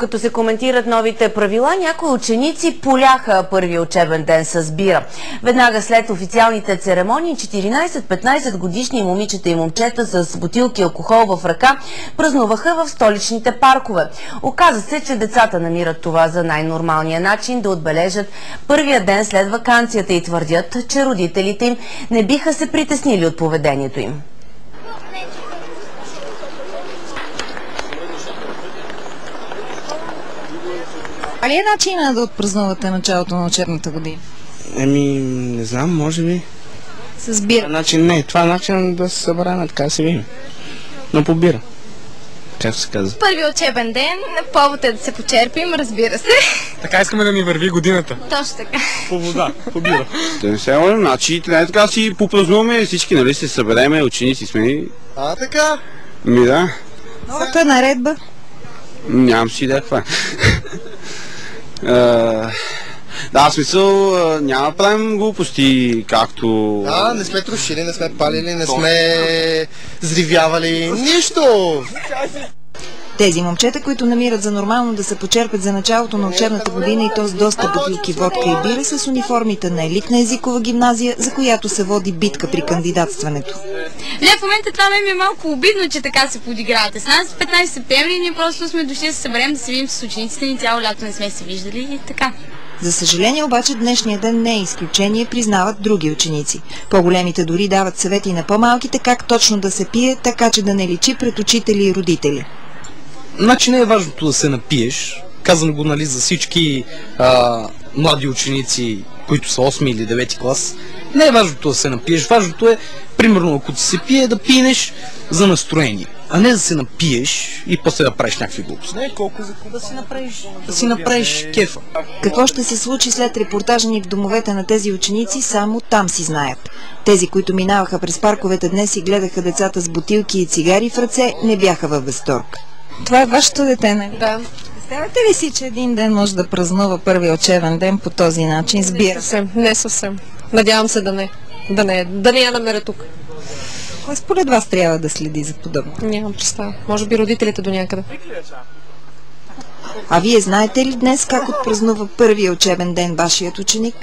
Докато се коментират новите правила, някои ученици поляха първия учебен ден с бира. Веднага след официалните церемонии, 14-15 годишни момичета и момчета с бутилки алкохол в ръка празнуваха в столичните паркове. Оказа се, че децата намират това за най-нормалния начин да отбележат първия ден след ваканцията и твърдят, че родителите им не биха се притеснили от поведението им. А ли е начина да отпразнувате началото на учебната година? Не знам, може би. С бира? Това е начин да се съберем, така си видим. Но по бира. Как се казва? Първи учебен ден, повод е да се почерпим, разбира се. Така искаме да ни върви годината. Точно така. По вода, по бира. Да не се можем, значи трябва така си попразнуваме всички, нали, се събереме, ученици сме. Така? Да. Новата наредба? Нямам си идея каква. Да, смисъл, няма да правим глупости, както... Не сме трошили, не сме палили, не сме взривявали, нищо! Тези момчета, които намират за нормално да се почерпят за началото на учебната година и то с доста бутилки водка и бира, с униформите на елитна езикова гимназия, за която се води битка при кандидатстването. В момента това ми е малко обидно, че така се подигравате с нас. 15 септември ние просто сме дошли да се съберем, да се видим с учениците ни, цяло лято не сме се виждали и така. За съжаление обаче днешния ден не е изключение, признават други ученици. По-големите дори дават съвети на по-малките как точно да се пие, така че да не личи пред учители и родители. Значи не е важното да се напиеш. Казвам го, нали, за всички млади ученици, които са 8 или 9 клас. Не е важното да се напиеш. Важното е, примерно, ако ти се пие, да пинеш за настроение. А не да се напиеш и после да правиш някакви глупости. Не, колко за да си направиш кефа. Какво ще се случи след репортажа ни в домовете на тези ученици, само там си знаят. Тези, които минаваха през парковете днес и гледаха децата с бутилки и цигари в ръце, не бяха във възторг. Това е вашето дете, нали? Да. Представяте ли си, че един ден може да празнува първия учебен ден по този начин с бира? Не съвсем. Надявам се да не я намеря тук. Кой според вас трябва да следи за подобно? Нямам представа. Може би родителите до някъде. А вие знаете ли днес как отпразнува първия учебен ден вашият ученик?